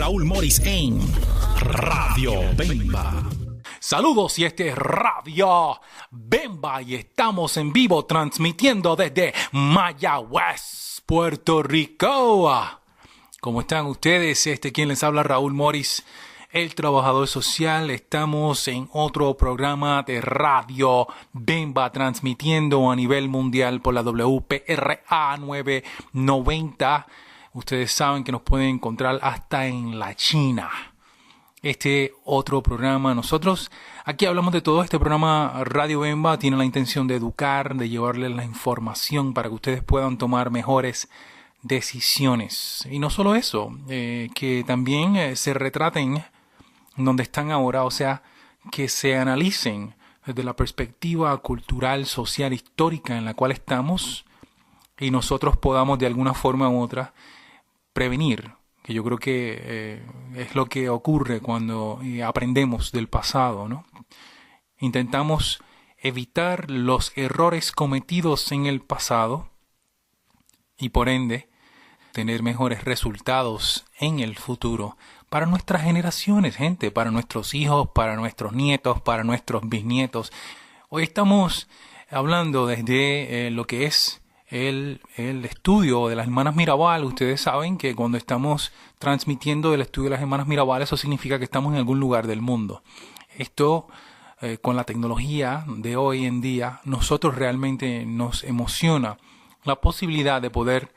Raúl Moris en Radio Bemba. Saludos, y este es Radio Bemba y estamos en vivo transmitiendo desde Mayagüez, Puerto Rico. ¿Cómo están ustedes? Quien les habla, Raúl Moris, el trabajador social. Estamos en otro programa de Radio Bemba transmitiendo a nivel mundial por la WPRA 990. Ustedes saben que nos pueden encontrar hasta en la China. Otro programa, nosotros aquí hablamos de todo. Este programa Radio Bemba tiene la intención de educar, de llevarles la información para que ustedes puedan tomar mejores decisiones. Y no solo eso, que también se retraten donde están ahora, o sea, que se analicen desde la perspectiva cultural, social, histórica en la cual estamos y nosotros podamos de alguna forma u otra prevenir, que yo creo que es lo que ocurre cuando aprendemos del pasado, ¿no? Intentamos evitar los errores cometidos en el pasado y por ende tener mejores resultados en el futuro para nuestras generaciones, gente, para nuestros hijos, para nuestros nietos, para nuestros bisnietos. Hoy estamos hablando desde lo que es el estudio de las hermanas Mirabal. Ustedes saben que cuando estamos transmitiendo el estudio de las hermanas Mirabal, eso significa que estamos en algún lugar del mundo. Esto, con la tecnología de hoy en día, nosotros realmente nos emociona la posibilidad de poder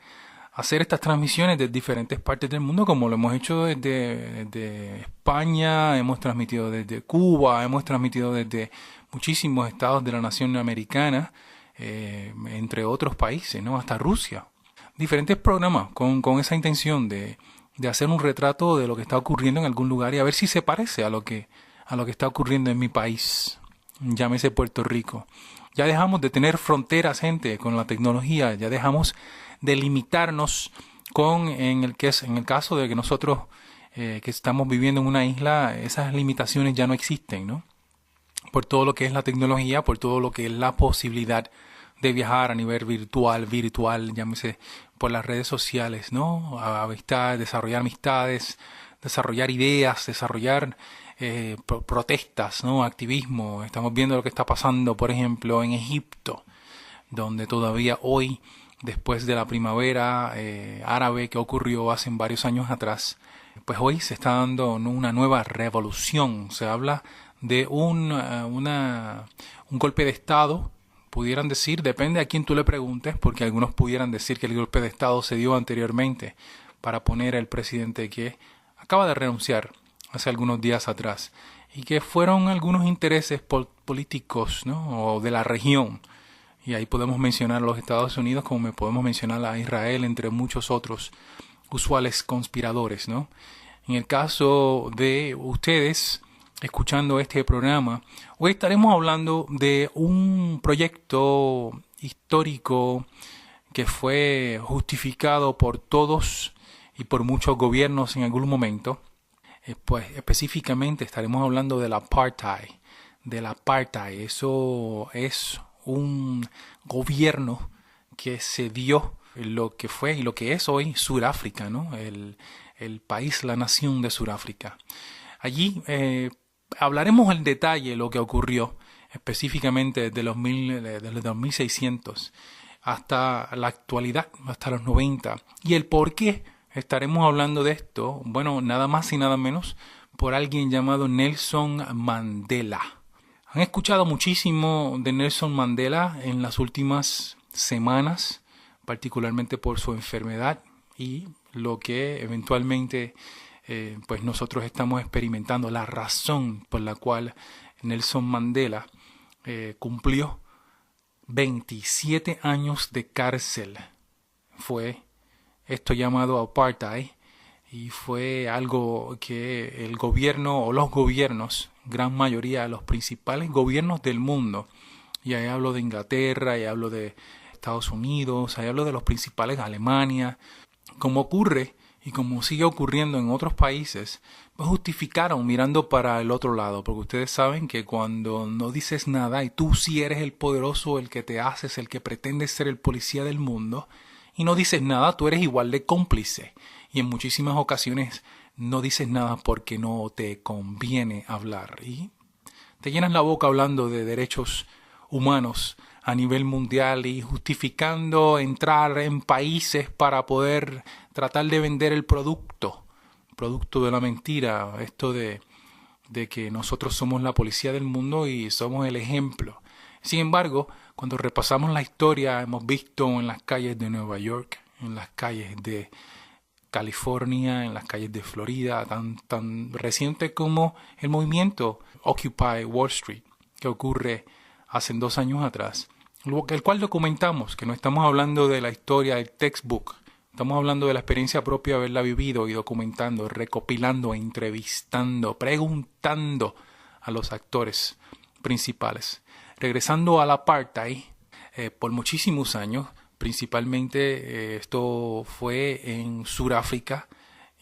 hacer estas transmisiones de diferentes partes del mundo, como lo hemos hecho desde España, hemos transmitido desde Cuba, hemos transmitido desde muchísimos estados de la nación americana, entre otros países, ¿no? Hasta Rusia. Diferentes programas con esa intención de hacer un retrato de lo que está ocurriendo en algún lugar y a ver si se parece a lo que está ocurriendo en mi país, llámese Puerto Rico. Ya dejamos de tener fronteras, gente, con la tecnología. Ya dejamos de limitarnos en el caso de que nosotros que estamos viviendo en una isla, esas limitaciones ya no existen, ¿no? Por todo lo que es la tecnología, por todo lo que es la posibilidad de viajar a nivel virtual, llámese por las redes sociales, ¿no? Desarrollar amistades, desarrollar ideas, desarrollar protestas, ¿no? Activismo. Estamos viendo lo que está pasando, por ejemplo, en Egipto, donde todavía hoy, después de la primavera árabe que ocurrió hace varios años atrás, pues hoy se está dando una nueva revolución. Se habla de un golpe de Estado, pudieran decir, depende a quién tú le preguntes, porque algunos pudieran decir que el golpe de Estado se dio anteriormente para poner al presidente que acaba de renunciar hace algunos días atrás, y que fueron algunos intereses políticos, ¿no? O de la región, y ahí podemos mencionar a los Estados Unidos, como podemos mencionar a Israel, entre muchos otros usuales conspiradores, ¿no? En el caso de ustedes escuchando este programa, hoy estaremos hablando de un proyecto histórico que fue justificado por todos y por muchos gobiernos en algún momento. Pues específicamente estaremos hablando del apartheid. Eso es un gobierno que se dio lo que fue y lo que es hoy Sudáfrica, ¿no? El país, la nación de Sudáfrica. Allí hablaremos en detalle lo que ocurrió específicamente desde los 1600 hasta la actualidad, hasta los 90. Y el por qué estaremos hablando de esto, bueno, nada más y nada menos por alguien llamado Nelson Mandela. Han escuchado muchísimo de Nelson Mandela en las últimas semanas, particularmente por su enfermedad y lo que eventualmente pues nosotros estamos experimentando, la razón por la cual Nelson Mandela cumplió 27 años de cárcel. Fue esto llamado apartheid, y fue algo que el gobierno o los gobiernos, gran mayoría de los principales gobiernos del mundo, y ahí hablo de Inglaterra, y hablo de Estados Unidos, ahí hablo de los principales, Alemania, como ocurre y como sigue ocurriendo en otros países, pues justificaron mirando para el otro lado, porque ustedes saben que cuando no dices nada y tú sí eres el poderoso, el que te haces, el que pretendes ser el policía del mundo, y no dices nada, tú eres igual de cómplice. Y en muchísimas ocasiones no dices nada porque no te conviene hablar. Y te llenas la boca hablando de derechos humanos a nivel mundial y justificando entrar en países para poder tratar de vender el producto de la mentira, esto de que nosotros somos la policía del mundo y somos el ejemplo. Sin embargo, cuando repasamos la historia, hemos visto en las calles de Nueva York, en las calles de California, en las calles de Florida, tan reciente como el movimiento Occupy Wall Street, que ocurre hace 2 años atrás, el cual documentamos, que no estamos hablando de la historia del textbook, estamos hablando de la experiencia propia de haberla vivido y documentando, recopilando, entrevistando, preguntando a los actores principales. Regresando al apartheid, por muchísimos años, principalmente esto fue en Sudáfrica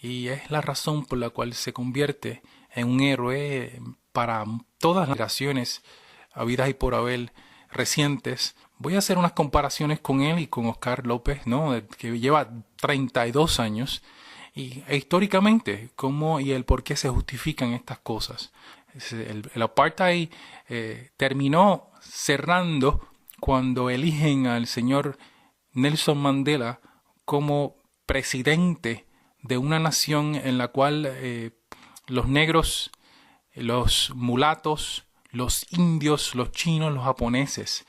y es la razón por la cual se convierte en un héroe para todas las generaciones habidas y por haber recientes. Voy a hacer unas comparaciones con él y con Oscar López, ¿no? Que lleva 32 años e históricamente cómo y el por qué se justifican estas cosas. El apartheid terminó cerrando cuando eligen al señor Nelson Mandela como presidente de una nación en la cual los negros, los mulatos, los indios, los chinos, los japoneses,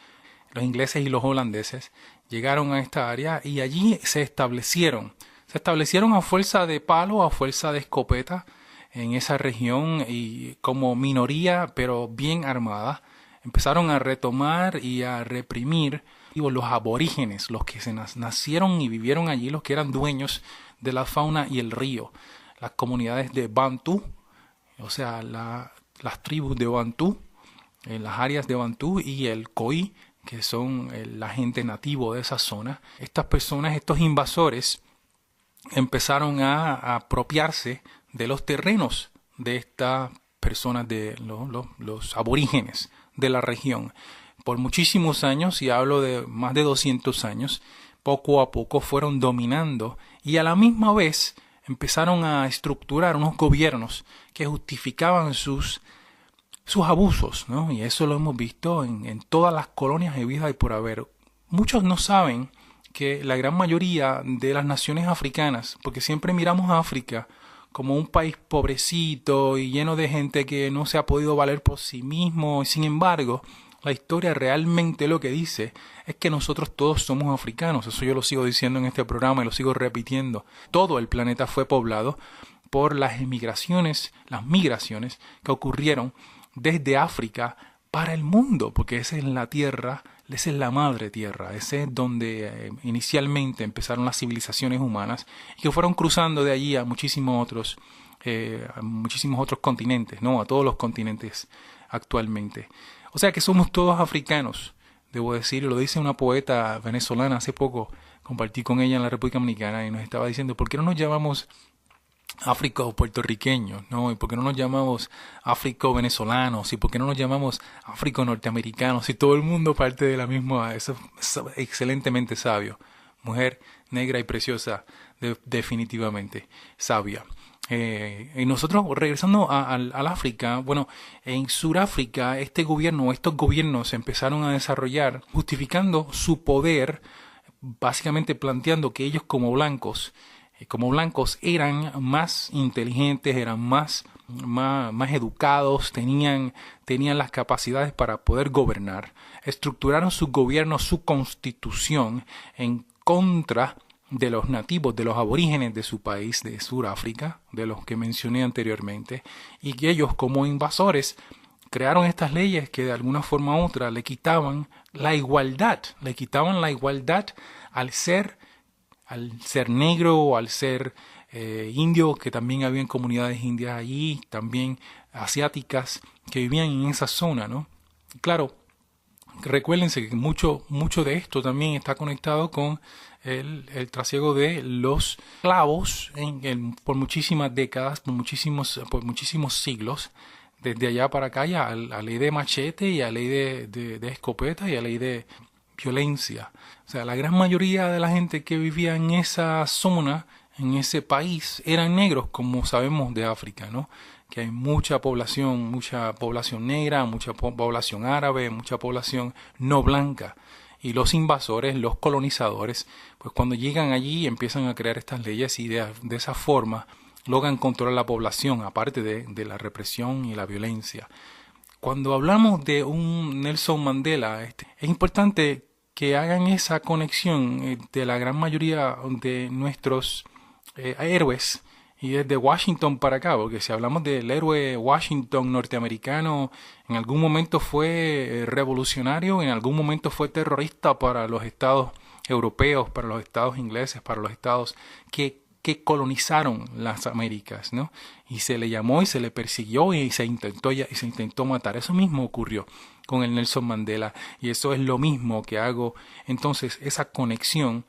los ingleses y los holandeses llegaron a esta área y allí se establecieron. Se establecieron a fuerza de palo, a fuerza de escopeta en esa región y como minoría pero bien armada. Empezaron a retomar y a reprimir los aborígenes, los que se nacieron y vivieron allí, los que eran dueños de la fauna y el río. Las comunidades de Bantú, o sea, las tribus de Bantú, las áreas de Bantú y el Khoi, que son la gente nativo de esa zona. Estas personas, estos invasores, empezaron a apropiarse de los terrenos de estas personas, de los aborígenes de la región. Por muchísimos años, y hablo de más de 200 años, poco a poco fueron dominando y a la misma vez empezaron a estructurar unos gobiernos que justificaban sus abusos, ¿no? Y eso lo hemos visto en todas las colonias de vida y por haber. Muchos no saben que la gran mayoría de las naciones africanas, porque siempre miramos a África como un país pobrecito y lleno de gente que no se ha podido valer por sí mismo, y sin embargo, la historia realmente lo que dice es que nosotros todos somos africanos. Eso yo lo sigo diciendo en este programa y lo sigo repitiendo. Todo el planeta fue poblado por las migraciones que ocurrieron desde África para el mundo, porque esa es la tierra, esa es la madre tierra, ese es donde inicialmente empezaron las civilizaciones humanas y que fueron cruzando de allí a muchísimos otros continentes, ¿no? A todos los continentes actualmente. O sea que somos todos africanos, debo decir, lo dice una poeta venezolana hace poco, compartí con ella en la República Dominicana y nos estaba diciendo, ¿por qué no nos llamamos afro-puertorriqueños, ¿no? ¿Y por qué no nos llamamos afro-venezolanos? ¿Y por qué no nos llamamos afro-norteamericanos? Si todo el mundo parte de la misma, eso es excelentemente sabio. Mujer negra y preciosa, definitivamente sabia. Y nosotros, regresando al África, bueno, en Sudáfrica estos gobiernos empezaron a desarrollar, justificando su poder, básicamente planteando que ellos como blancos eran más inteligentes, eran más educados, tenían las capacidades para poder gobernar. Estructuraron su gobierno, su constitución en contra de los nativos, de los aborígenes de su país, de Sudáfrica, de los que mencioné anteriormente, y que ellos como invasores crearon estas leyes que de alguna forma u otra le quitaban la igualdad al ser negro o al ser indio, que también habían comunidades indias allí, también asiáticas que vivían en esa zona, ¿no? Claro, recuérdense que mucho de esto también está conectado con el trasiego de los esclavos por muchísimas décadas, por muchísimos siglos, desde allá para acá, ya a la ley de machete y a la ley de escopeta y a la ley de violencia. O sea, la gran mayoría de la gente que vivía en esa zona, en ese país eran negros, como sabemos de África, ¿no? Que hay mucha población negra, mucha población árabe, mucha población no blanca. Y los invasores, los colonizadores, pues cuando llegan allí empiezan a crear estas leyes y de esa forma logran controlar la población, aparte de la represión y la violencia. Cuando hablamos de un Nelson Mandela, es importante que hagan esa conexión de la gran mayoría de nuestros héroes y desde Washington para acá, porque si hablamos del héroe Washington norteamericano, en algún momento fue revolucionario, en algún momento fue terrorista para los estados europeos, para los estados ingleses, para los estados que colonizaron las Américas, ¿no? Y se le llamó y se le persiguió y se intentó matar. Eso mismo ocurrió con el Nelson Mandela y eso es lo mismo que hago. Entonces, esa conexión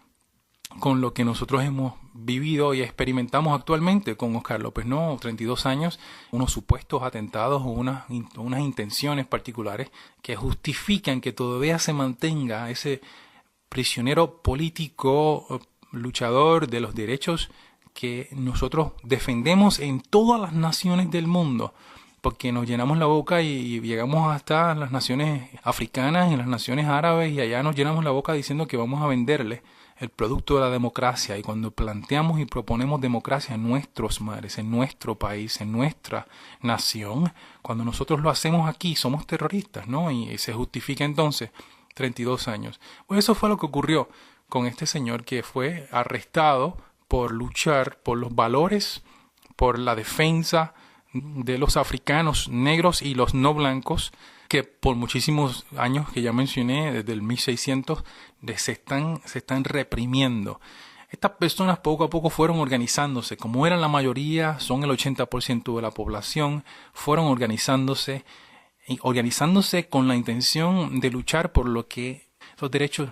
con lo que nosotros hemos vivido y experimentamos actualmente con Oscar López, ¿no? 32 años, unos supuestos atentados o unas intenciones particulares que justifican que todavía se mantenga ese prisionero político, luchador de los derechos que nosotros defendemos en todas las naciones del mundo, porque nos llenamos la boca y llegamos hasta las naciones africanas y las naciones árabes y allá nos llenamos la boca diciendo que vamos a venderle el producto de la democracia, y cuando planteamos y proponemos democracia en nuestros mares, en nuestro país, en nuestra nación, cuando nosotros lo hacemos aquí somos terroristas, ¿no? Y se justifica entonces 32 años. Pues eso fue lo que ocurrió con este señor que fue arrestado por luchar por los valores, por la defensa de los africanos negros y los no blancos, que por muchísimos años que ya mencioné, desde el 1600, se están reprimiendo. Estas personas poco a poco fueron organizándose, como eran la mayoría, son el 80% de la población, fueron organizándose con la intención de luchar por lo que los derechos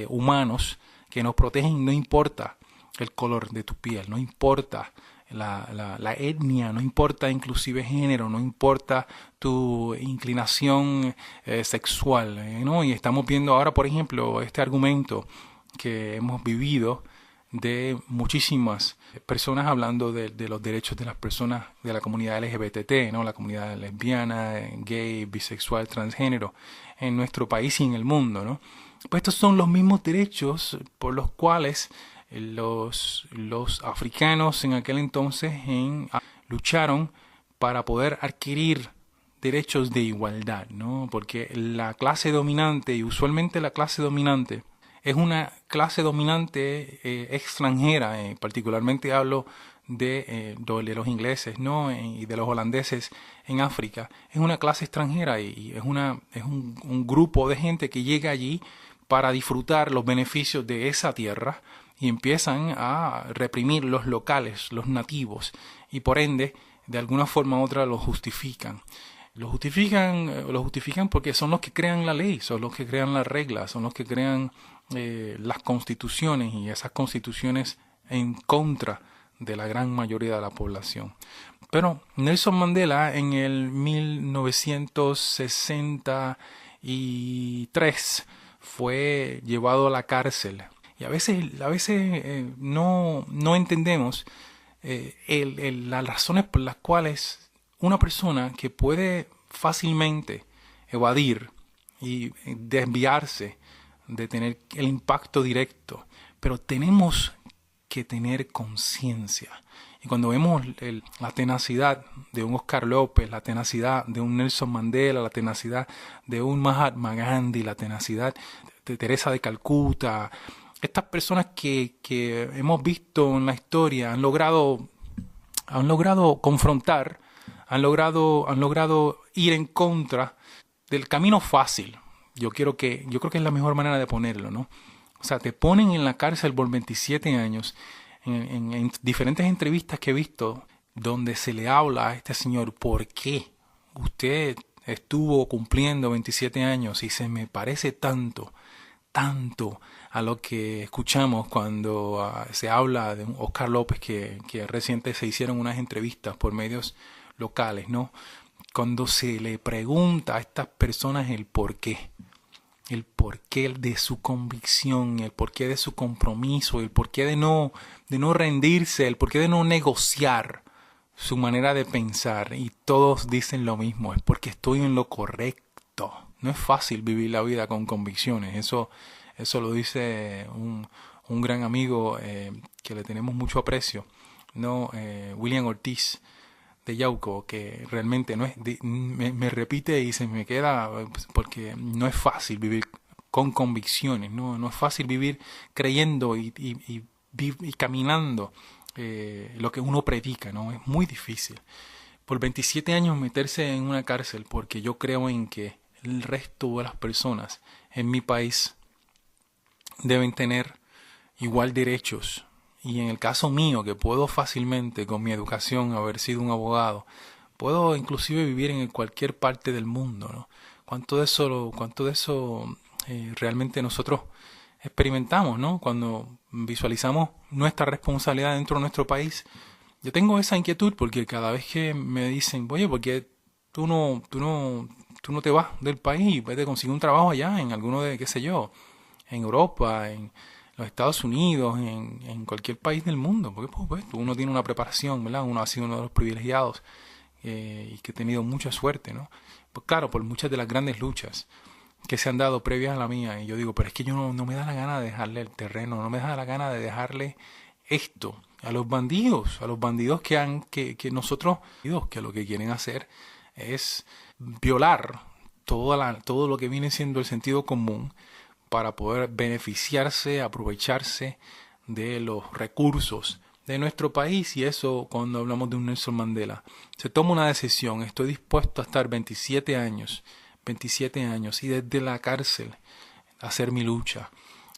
humanos que nos protegen, no importa el color de tu piel, no importa la etnia, no importa inclusive género, no importa tu inclinación sexual, ¿no? Y estamos viendo ahora, por ejemplo, este argumento que hemos vivido de muchísimas personas hablando de los derechos de las personas de la comunidad LGBT, ¿no? La comunidad lesbiana, gay, bisexual, transgénero en nuestro país y en el mundo, ¿no? Pues estos son los mismos derechos por los cuales los africanos en aquel entonces lucharon para poder adquirir derechos de igualdad, ¿no? Porque la clase dominante, y usualmente la clase dominante, es una clase dominante extranjera, particularmente hablo de los ingleses, ¿no? Y de los holandeses en África. Es una clase extranjera y es un grupo de gente que llega allí para disfrutar los beneficios de esa tierra y empiezan a reprimir los locales, los nativos, y por ende, de alguna forma u otra, lo justifican. Lo justifican porque son los que crean la ley, son los que crean las reglas, son los que crean las constituciones, y esas constituciones en contra de la gran mayoría de la población. Pero Nelson Mandela en el 1963 fue llevado a la cárcel. Y a veces no entendemos las razones por las cuales una persona que puede fácilmente evadir y desviarse de tener el impacto directo, pero tenemos que tener conciencia. Y cuando vemos la tenacidad de un Oscar López, la tenacidad de un Nelson Mandela, la tenacidad de un Mahatma Gandhi, la tenacidad de Teresa de Calcuta, estas personas que hemos visto en la historia han logrado confrontar, han logrado ir en contra del camino fácil. Yo creo que es la mejor manera de ponerlo, ¿no? O sea, te ponen en la cárcel por 27 años. En diferentes entrevistas que he visto donde se le habla a este señor, ¿por qué usted estuvo cumpliendo 27 años? Y se me parece tanto a lo que escuchamos cuando se habla de un Oscar López, que reciente se hicieron unas entrevistas por medios locales, ¿no? Cuando se le pregunta a estas personas el por qué. el porqué de su convicción, el porqué de su compromiso, el porqué de no rendirse, el porqué de no negociar su manera de pensar. Y todos dicen lo mismo, es porque estoy en lo correcto. No es fácil vivir la vida con convicciones. Eso lo dice un gran amigo que le tenemos mucho aprecio, ¿no? William Ortiz de Yauco, que realmente no es me repite y se me queda, porque no es fácil vivir con convicciones, no es fácil vivir creyendo y caminando lo que uno predica, ¿no? Es muy difícil. Por 27 años meterse en una cárcel porque yo creo en que el resto de las personas en mi país deben tener igual derechos. Y en el caso mío, que puedo fácilmente, con mi educación, haber sido un abogado, puedo inclusive vivir en cualquier parte del mundo, ¿no? ¿Cuánto de eso realmente nosotros experimentamos, ¿no? Cuando visualizamos nuestra responsabilidad dentro de nuestro país. Yo tengo esa inquietud porque cada vez que me dicen, oye, ¿por qué tú no te vas del país y vete a conseguir un trabajo allá en alguno de, qué sé yo, en Europa, en los Estados Unidos, en cualquier país del mundo? Porque pues, uno tiene una preparación, ¿verdad? Uno ha sido uno de los privilegiados y que ha tenido mucha suerte, ¿no? Pues claro, por muchas de las grandes luchas que se han dado previas a la mía, y yo digo, pero es que yo no me da la gana de dejarle el terreno, no me da la gana de dejarle esto a los bandidos que nosotros, que lo que quieren hacer es violar todo lo que viene siendo el sentido común para poder beneficiarse, aprovecharse de los recursos de nuestro país. Y eso, cuando hablamos de un Nelson Mandela, se toma una decisión: estoy dispuesto a estar 27 años y desde la cárcel hacer mi lucha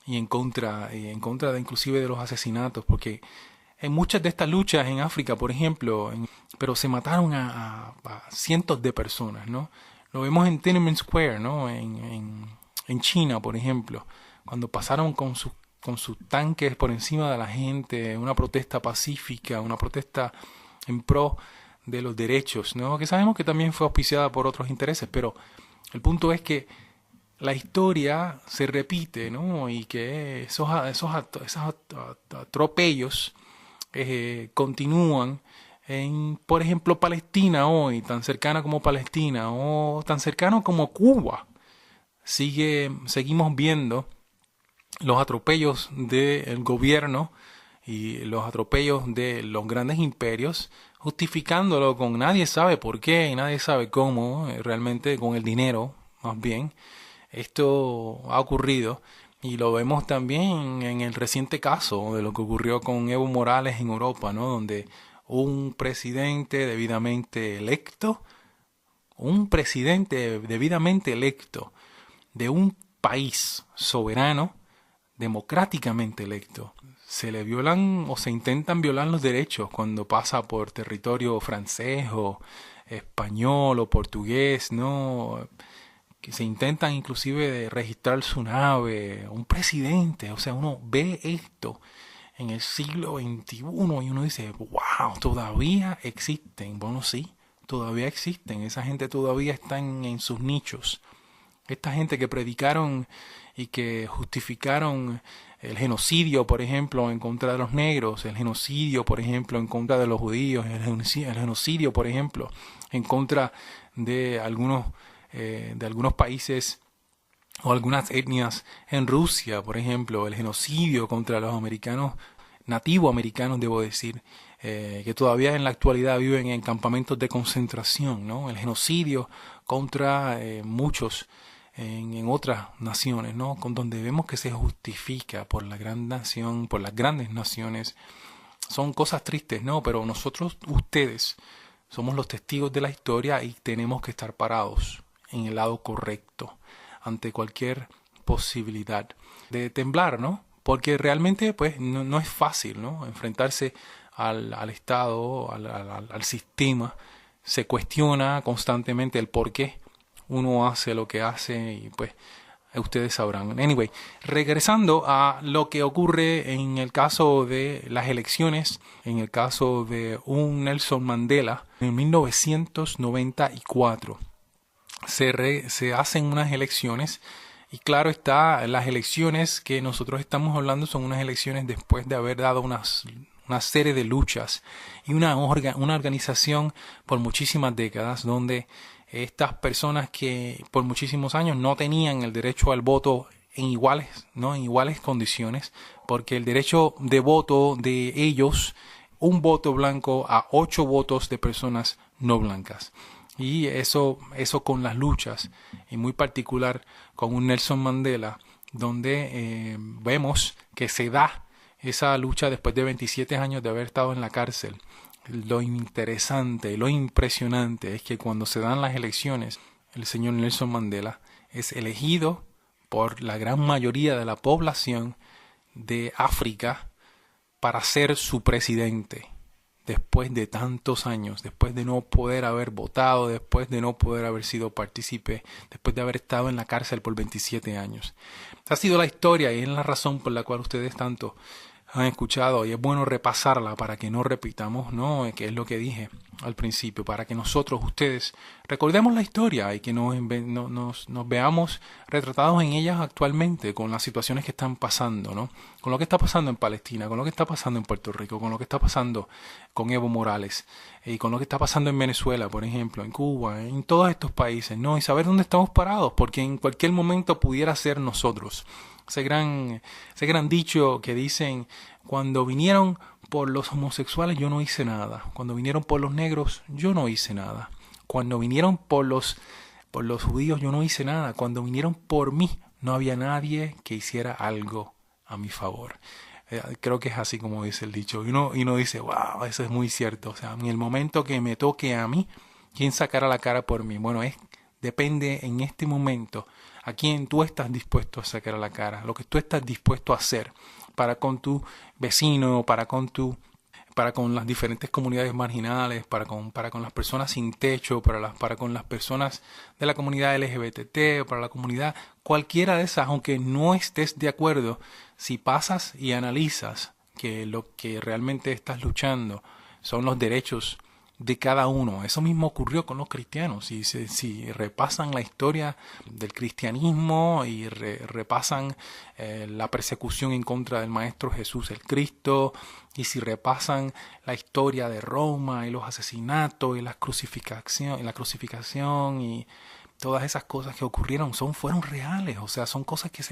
y en contra de inclusive de los asesinatos, porque en muchas de estas luchas en África, por ejemplo, pero se mataron a cientos de personas, ¿no? Lo vemos en Tiananmen Square, ¿no? En China, por ejemplo, cuando pasaron con sus tanques por encima de la gente, una protesta pacífica, una protesta en pro de los derechos, ¿no? Que sabemos que también fue auspiciada por otros intereses, pero el punto es que la historia se repite, ¿no? Y que esos atropellos continúan en, por ejemplo, Palestina hoy, tan cercana como Palestina, o tan cercano como Cuba. Seguimos viendo los atropellos del gobierno y los atropellos de los grandes imperios, justificándolo con nadie sabe por qué y nadie sabe cómo, realmente con el dinero, más bien. Esto ha ocurrido y lo vemos también en el reciente caso de lo que ocurrió con Evo Morales en Europa, ¿no? Donde un presidente debidamente electo de un país soberano, democráticamente electo, se le violan o se intentan violar los derechos cuando pasa por territorio francés o español o portugués, ¿no? Que se intentan inclusive de registrar su nave, un presidente. O sea, uno ve esto en el siglo XXI y uno dice, wow, todavía existen. Bueno, sí, todavía existen. Esa gente todavía está en sus nichos. Esta gente que predicaron y que justificaron el genocidio, por ejemplo, en contra de los negros, el genocidio, por ejemplo, en contra de los judíos, el genocidio, por ejemplo, en contra de algunos países o algunas etnias en Rusia, por ejemplo, el genocidio contra los americanos, nativoamericanos, debo decir, que todavía en la actualidad viven en campamentos de concentración, ¿no? El genocidio contra muchos en otras naciones, ¿no? Con donde vemos que se justifica por la gran nación, por las grandes naciones. Son cosas tristes, ¿no? Pero nosotros, ustedes, somos los testigos de la historia y tenemos que estar parados en el lado correcto ante cualquier posibilidad de temblar, ¿no? Porque realmente pues no es fácil, ¿no? Enfrentarse al Estado, al sistema. Se cuestiona constantemente el por qué uno hace lo que hace y pues ustedes sabrán. Anyway, regresando a lo que ocurre en el caso de las elecciones, en el caso de un Nelson Mandela, en 1994 se hacen unas elecciones Y claro está, las elecciones que nosotros estamos hablando son unas elecciones después de haber dado una serie de luchas y una organización por muchísimas décadas donde estas personas que por muchísimos años no tenían el derecho al voto en iguales condiciones, porque el derecho de voto de ellos, un voto blanco a 8 votos de personas no blancas. Y eso con las luchas, y muy particular con un Nelson Mandela, donde vemos que se da esa lucha después de 27 años de haber estado en la cárcel. Lo interesante, lo impresionante es que cuando se dan las elecciones, el señor Nelson Mandela es elegido por la gran mayoría de la población de África para ser su presidente. Después de tantos años, después de no poder haber votado, después de no poder haber sido partícipe, después de haber estado en la cárcel por 27 años. Esa ha sido la historia y es la razón por la cual ustedes tanto han escuchado, y es bueno repasarla para que no repitamos, ¿no? Que es lo que dije al principio, para que nosotros, ustedes, recordemos la historia y que nos veamos retratados en ellas actualmente, con las situaciones que están pasando, ¿no? Con lo que está pasando en Palestina, con lo que está pasando en Puerto Rico, con lo que está pasando con Evo Morales, y con lo que está pasando en Venezuela, por ejemplo, en Cuba, en todos estos países, ¿no? Y saber dónde estamos parados, porque en cualquier momento pudiera ser nosotros. Ese gran dicho que dicen, cuando vinieron por los homosexuales yo no hice nada, cuando vinieron por los negros yo no hice nada, cuando vinieron por los judíos yo no hice nada, cuando vinieron por mí no había nadie que hiciera algo a mi favor. Creo que es así como dice el dicho, y uno dice, wow, eso es muy cierto. O sea, en el momento que me toque a mí, ¿quién sacará la cara por mí? Bueno, depende en este momento a quién tú estás dispuesto a sacar a la cara, lo que tú estás dispuesto a hacer para con tu vecino, para con las diferentes comunidades marginales, para con las personas sin techo, para con las personas de la comunidad LGBT, para la comunidad, cualquiera de esas, aunque no estés de acuerdo, si pasas y analizas que lo que realmente estás luchando son los derechos de cada uno. Eso mismo ocurrió con los cristianos. Si repasan la historia del cristianismo y repasan la persecución en contra del Maestro Jesús el Cristo, y si repasan la historia de Roma y los asesinatos y la crucificación y todas esas cosas que ocurrieron, fueron reales. O sea, son cosas que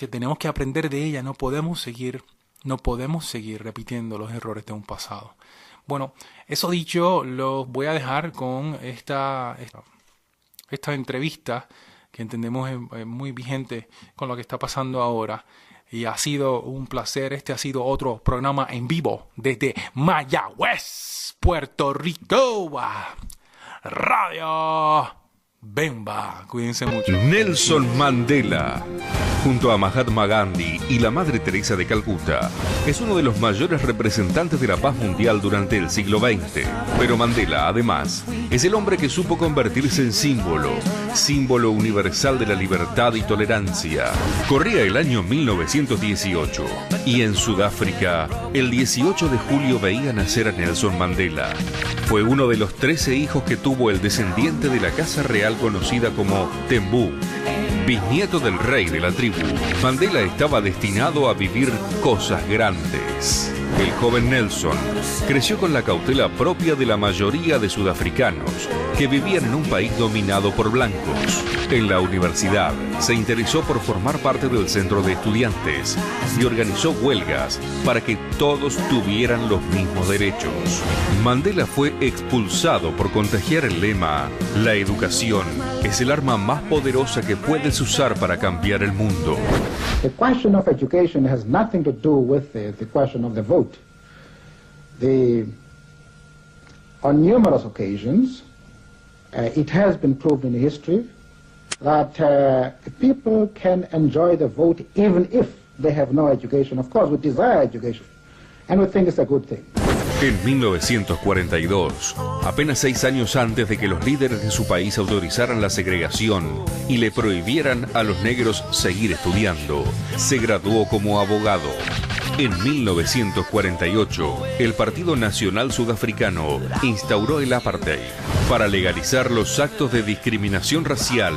tenemos que aprender de ellas. No podemos seguir repitiendo los errores de un pasado. Bueno, eso dicho, los voy a dejar con esta entrevista que entendemos es muy vigente con lo que está pasando ahora. Y ha sido un placer. Este ha sido otro programa en vivo desde Mayagüez, Puerto Rico. Radio Bemba. Cuídense mucho. Nelson Mandela, junto a Mahatma Gandhi y la Madre Teresa de Calcuta, es uno de los mayores representantes de la paz mundial durante el siglo XX. Pero Mandela, además, es el hombre que supo convertirse en símbolo universal de la libertad y tolerancia. Corría el año 1918 y en Sudáfrica, el 18 de julio veía nacer a Nelson Mandela. Fue uno de los 13 hijos que tuvo el descendiente de la casa real conocida como Tembú, bisnieto del rey de la tribu. Mandela estaba destinado a vivir cosas grandes. El joven Nelson creció con la cautela propia de la mayoría de sudafricanos que vivían en un país dominado por blancos. En la universidad se interesó por formar parte del centro de estudiantes y organizó huelgas para que todos tuvieran los mismos derechos. Mandela fue expulsado por contagiar el lema: la educación es el arma más poderosa que puedes usar para cambiar el mundo. The question of education has nothing to do with the question of the vote. On numerous occasions, it has been proven in history that people can enjoy the vote even if they have no education. Of course, we desire education, and we think it's a good thing. En 1942, apenas 6 años antes de que los líderes de su país autorizaran la segregación y le prohibieran a los negros seguir estudiando, se graduó como abogado. En 1948, el Partido Nacional Sudafricano instauró el apartheid para legalizar los actos de discriminación racial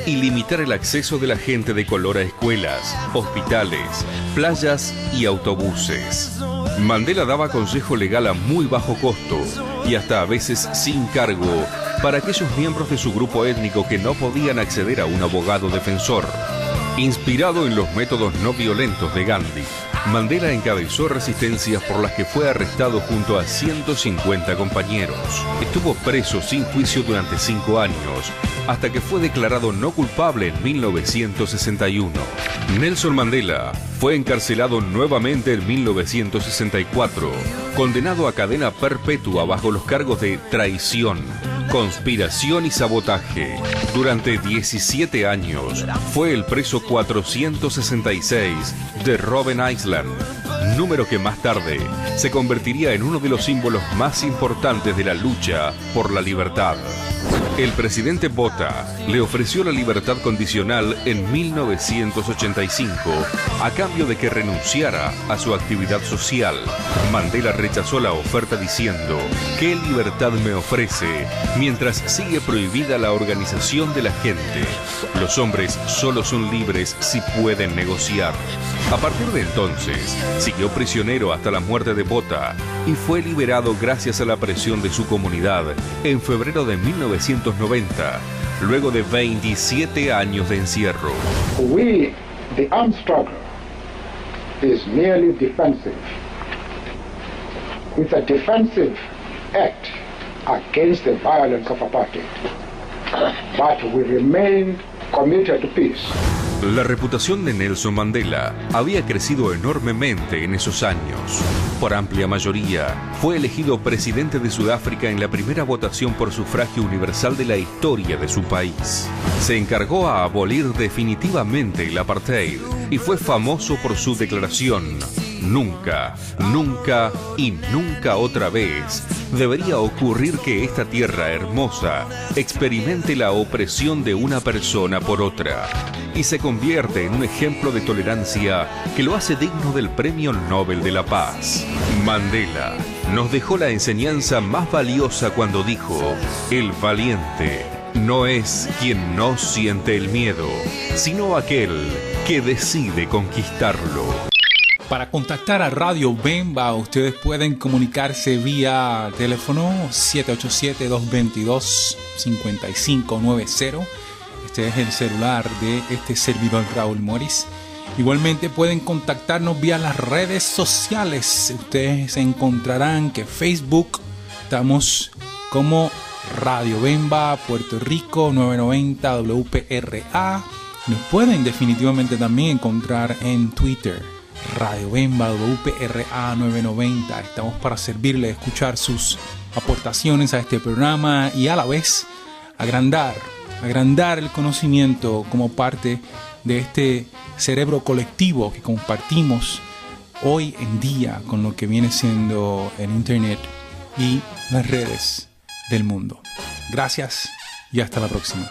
y limitar el acceso de la gente de color a escuelas, hospitales, playas y autobuses. Mandela daba consejo legal a muy bajo costo y hasta a veces sin cargo para aquellos miembros de su grupo étnico que no podían acceder a un abogado defensor. Inspirado en los métodos no violentos de Gandhi, Mandela encabezó resistencias por las que fue arrestado junto a 150 compañeros. Estuvo preso sin juicio durante 5 años, hasta que fue declarado no culpable en 1961. Nelson Mandela fue encarcelado nuevamente en 1964, condenado a cadena perpetua bajo los cargos de traición, conspiración y sabotaje. Durante 17 años fue el preso 466 de Robben Island, número que más tarde se convertiría en uno de los símbolos más importantes de la lucha por la libertad. El presidente Botha le ofreció la libertad condicional en 1985 a cambio de que renunciara a su actividad social. Mandela rechazó la oferta diciendo: ¿qué libertad me ofrece mientras sigue prohibida la organización de la gente? Los hombres solo son libres si pueden negociar. A partir de entonces, siguió prisionero hasta la muerte de Botha y fue liberado gracias a la presión de su comunidad en febrero de 1990, luego de 27 años de encierro. The armed struggle is merely defensive. It's a defensive act against the violence of apartheid. But we remain committed to peace. La reputación de Nelson Mandela había crecido enormemente en esos años. Por amplia mayoría, fue elegido presidente de Sudáfrica en la primera votación por sufragio universal de la historia de su país. Se encargó a abolir definitivamente el apartheid y fue famoso por su declaración: nunca, nunca y nunca otra vez debería ocurrir que esta tierra hermosa experimente la opresión de una persona por otra, y se convierte en un ejemplo de tolerancia que lo hace digno del Premio Nobel de la Paz. Mandela nos dejó la enseñanza más valiosa cuando dijo: el valiente no es quien no siente el miedo, sino aquel que decide conquistarlo. Para contactar a Radio Bemba, ustedes pueden comunicarse vía teléfono 787-222-5590. Este es el celular de este servidor Raúl Morris. Igualmente pueden contactarnos vía las redes sociales. Ustedes encontrarán que Facebook estamos como Radio Bemba Puerto Rico 990 WPRA. Nos pueden definitivamente también encontrar en Twitter, Radio Bemba WPRA 990. Estamos para servirle, escuchar sus aportaciones a este programa y a la vez agrandar el conocimiento como parte de este cerebro colectivo que compartimos hoy en día con lo que viene siendo el internet y las redes del mundo. Gracias y hasta la próxima.